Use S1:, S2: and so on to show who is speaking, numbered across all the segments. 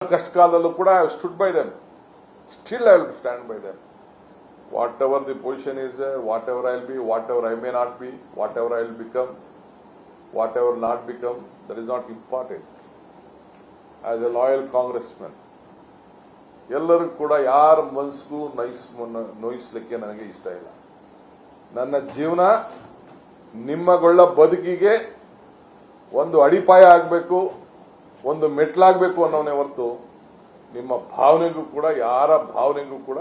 S1: ಕಷ್ಟಕಾಲದಲ್ಲೂ ಕೂಡ I have stood by them. Still I will stand by them. Whatever the position is there, whatever I will be, whatever I may not be, whatever I will become, whatever not become, that is not important. As a loyal congressman, ಎಲ್ಲರೂ ಕೂಡ ಯಾರ ಮನಸ್ಸಿಗೂ ನೋಯಿಸ್ಲಿಕ್ಕೆ ನನಗೆ ಇಷ್ಟ ಇಲ್ಲ. ನನ್ನ ಜೀವನ ನಿಮ್ಮಗಳ ಬದುಕಿಗೆ ಒಂದು ಅಡಿಪಾಯ ಆಗಬೇಕು, ಒಂದು ಮೆಟ್ಲಾಗಬೇಕು ಅನ್ನೋನೇ ಹೊರತು ನಿಮ್ಮ ಭಾವನೆಗೂ ಕೂಡ ಯಾರ ಭಾವನೆಗೂ ಕೂಡ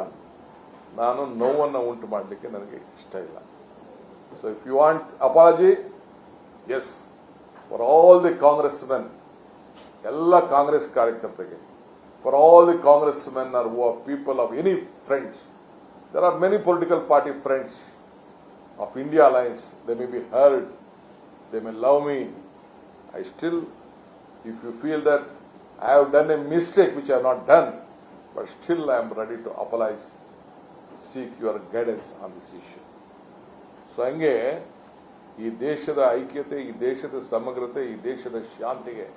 S1: ನಾನು ನೋವನ್ನು ಉಂಟು ಮಾಡಲಿಕ್ಕೆ ನನಗೆ ಇಷ್ಟ ಇಲ್ಲ. So if you want apology, yes, for all the Congress men, ಎಲ್ಲ ಕಾಂಗ್ರೆಸ್ ಕಾರ್ಯಕರ್ತರಿಗೆ, for all the congressmen or who are people of any friends, there are many political party friends of India Alliance. They may be heard, they may love me. I still, if you feel that I have done a mistake which I have not done, but still I am ready to apologize, seek your guidance on this issue. So ಹಂಗೆ ಈ ದೇಶದ ಐಕ್ಯತೆ, ಈ ದೇಶದ ಸಮಗ್ರತೆ, ಈ ದೇಶದ ಶಾಂತಿಗೆ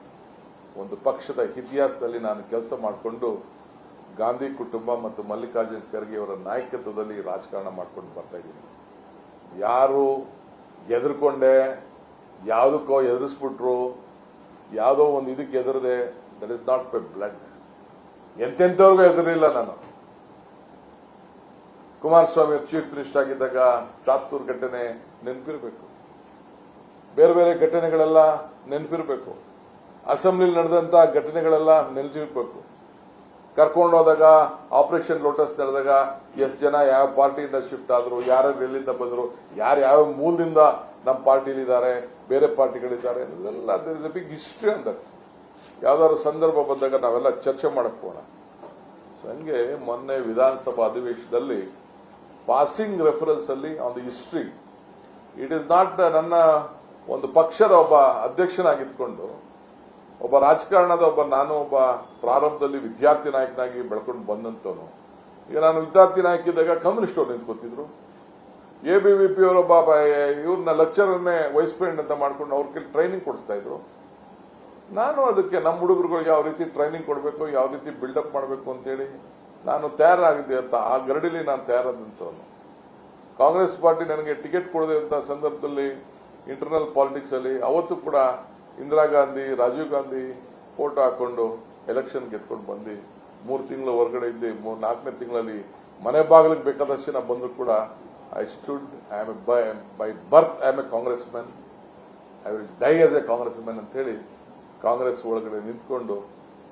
S1: ಒಂದು ಪಕ್ಷದ ಇತಿಹಾಸದಲ್ಲಿ ನಾನು ಕೆಲಸ ಮಾಡಿಕೊಂಡು ಗಾಂಧಿ ಕುಟುಂಬ ಮತ್ತು ಮಲ್ಲಿಕಾರ್ಜುನ ಖರ್ಗೆ ಅವರ ನಾಯಕತ್ವದಲ್ಲಿ ರಾಜಕಾರಣ ಮಾಡ್ಕೊಂಡು ಬರ್ತಾ ಇದ್ದೀನಿ. ಯಾರು ಎದುರ್ಕೊಂಡೆ, ಯಾವುದಕ್ಕೋ ಎದುರಿಸ್ಬಿಟ್ರು, ಯಾವುದೋ ಒಂದು ಇದಕ್ಕೆ ಎದುರದೆ, that is not my blood. ಎಂತೆಂಥವ್ರಿಗೂ ಎದುರಿಲ್ಲ ನಾನು. ಕುಮಾರಸ್ವಾಮಿ ಚೀಫ್ ಮಿನಿಸ್ಟರ್ ಆಗಿದ್ದಾಗ ಸಾತ್ತೂರು ಘಟನೆ ನೆನಪಿರಬೇಕು, ಬೇರೆ ಬೇರೆ ಘಟನೆಗಳೆಲ್ಲ ನೆನಪಿರಬೇಕು, ಅಸೆಂಬ್ಲಿಲಿ ನಡೆದಂತ ಘಟನೆಗಳೆಲ್ಲ ನೆನಪಿರಬೇಕು. ಕರ್ಕೊಂಡು ಹೋದಾಗ ಆಪರೇಷನ್ ಲೋಟಸ್ ನಡೆದಾಗ ಎಷ್ಟು ಜನ ಯಾವ ಪಾರ್ಟಿಯಿಂದ ಶಿಫ್ಟ್ ಆದ್ರು, ಯಾರ್ಯಾರು ಎಲ್ಲಿಂದ ಬಂದ್ರು, ಯಾರು ಯಾವ ಮೂಲದಿಂದ ನಮ್ಮ ಪಾರ್ಟಿಲಿದ್ದಾರೆ, ಬೇರೆ ಪಾರ್ಟಿಗಳಿದ್ದಾರೆ, ಇದೆಲ್ಲ there is a big history ಅಂತ. ಯಾವ್ದಾದ್ರು ಸಂದರ್ಭ ಬಂದಾಗ ನಾವೆಲ್ಲ ಚರ್ಚೆ ಮಾಡಕ್ ಹೋಗೋಣ. ಹಂಗೆ ಮೊನ್ನೆ ವಿಧಾನಸಭಾ ಅಧಿವೇಶನದಲ್ಲಿ ಪಾಸಿಂಗ್ ರೆಫರೆನ್ಸ್ ಅಲ್ಲಿ on the history, it is not ನನ್ನ ಒಂದು ಪಕ್ಷದ ಒಬ್ಬ ಅಧ್ಯಕ್ಷನಾಗಿದ್ಕೊಂಡು, ಒಬ್ಬ ರಾಜಕಾರಣದ ನಾನು ಒಬ್ಬ ಪ್ರಾರಂಭದಲ್ಲಿ ವಿದ್ಯಾರ್ಥಿ ನಾಯಕನಾಗಿ ಬೆಳ್ಕೊಂಡು ಬಂದಂತವನು. ಈಗ ನಾನು ವಿದ್ಯಾರ್ಥಿ ನಾಯಕಿದ್ದಾಗ ಕಮ್ಯುನಿಸ್ಟ್ ಅವ್ರು ನಿಂತ್ಕೊತಿದ್ರು. ABVP ಅವರೊಬ್ಬ ಇವ್ರನ್ನ ಲೆಕ್ಚರನ್ನೇ ವೈಸ್ ಪ್ರೆಸಿಡೆಂಟ್ ಅಂತ ಮಾಡ್ಕೊಂಡು ಅವ್ರ ಟ್ರೈನಿಂಗ್ ಕೊಡ್ತಾ ಇದ್ರು. ನಾನು ಅದಕ್ಕೆ ನಮ್ಮ ಹುಡುಗರುಗಳಿಗೆ ಯಾವ ರೀತಿ ಟ್ರೈನಿಂಗ್ ಕೊಡಬೇಕು, ಯಾವ ರೀತಿ ಬಿಲ್ಡಪ್ ಮಾಡಬೇಕು ಅಂತೇಳಿ ನಾನು ತಯಾರಾಗಿದ್ದೆ ಅಂತ ಆ ಗರಡಿಲಿ ನಾನು ತಯಾರಾದಂತವನು. ಕಾಂಗ್ರೆಸ್ ಪಾರ್ಟಿ ನನಗೆ ಟಿಕೆಟ್ ಕೊಡದೆ ಅಂತ ಸಂದರ್ಭದಲ್ಲಿ ಇಂಟರ್ನಲ್ ಪಾಲಿಟಿಕ್ಸ್ ಅಲ್ಲಿ ಅವತ್ತು ಕೂಡ ಇಂದಿರಾ ಗಾಂಧಿ, ರಾಜೀವ್ ಗಾಂಧಿ ಫೋಟೋ ಹಾಕೊಂಡು ಎಲೆಕ್ಷನ್ ಗೆದ್ಕೊಂಡು ಬಂದು 3 ತಿಂಗಳು ಹೊರಗಡೆ ಇದ್ದೆ. 4ನೇ ತಿಂಗಳಲ್ಲಿ ಮನೆ ಬಾಗಿಲಿಗೆ ಬೇಕಾದಷ್ಟು ಜನ ಬಂದ್ರು ಕೂಡ I stood, by birth I am A Congress man, I will die as A Congress man ಅಂತ ಹೇಳಿ ಕಾಂಗ್ರೆಸ್ ಒಳಗಡೆ ನಿಂತ್ಕೊಂಡು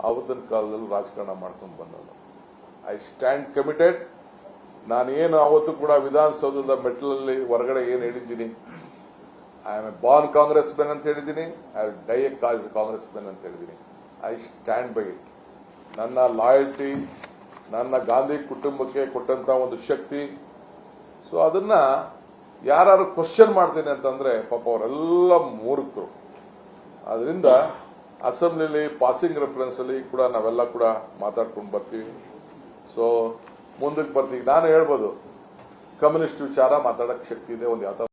S1: ಆವತ್ತಿನ ಕಾಲದಲ್ಲಿ ರಾಜಕಾರಣ ಮಾಡ್ಕೊಂಡು ಬಂದವನು. I stand committed. ನಾನೇನು ಅವತ್ತು ಕೂಡ ವಿಧಾನಸೌಧದ ಮೆಟ್ಲಲ್ಲಿ ಹೊರಗಡೆ ಏನು ಹೇಳಿದ್ದೀನಿ, I am A Born Congress man ಅಂತ ಹೇಳಿದ್ದೀನಿ, I will die A Congress man ಅಂತ ಹೇಳಿದ್ದೀನಿ. I stand by it. ನನ್ನ ಲಾಯಲ್ಟಿ, ನನ್ನ ಗಾಂಧಿ ಕುಟುಂಬಕ್ಕೆ ಕೊಟ್ಟಂತ ಒಂದು ಶಕ್ತಿ. ಸೊ ಅದನ್ನ ಯಾರು ಕ್ವಶನ್ ಮಾಡ್ತೀನಿ ಅಂತಂದ್ರೆ ಪಾಪ ಅವರೆಲ್ಲ ಮೂರ್ಖರು. ಅದರಿಂದ ಅಸೆಂಬ್ಲಿಲಿ ಪಾಸಿಂಗ್ ರೆಫರೆನ್ಸ್ ಅಲ್ಲಿ ಕೂಡ ನಾವೆಲ್ಲ ಕೂಡ ಮಾತಾಡ್ಕೊಂಡು ಬರ್ತೀವಿ. ಸೊ ಮುಂದಕ್ಕೆ ಬರ್ತೀವಿ. ನಾನು ಹೇಳ್ಬೋದು ಕಮ್ಯುನಿಸ್ಟ್ ವಿಚಾರ ಮಾತಾಡಕ್ ಶಕ್ತಿ ಇದೆ, ಒಂದು ಯಾವ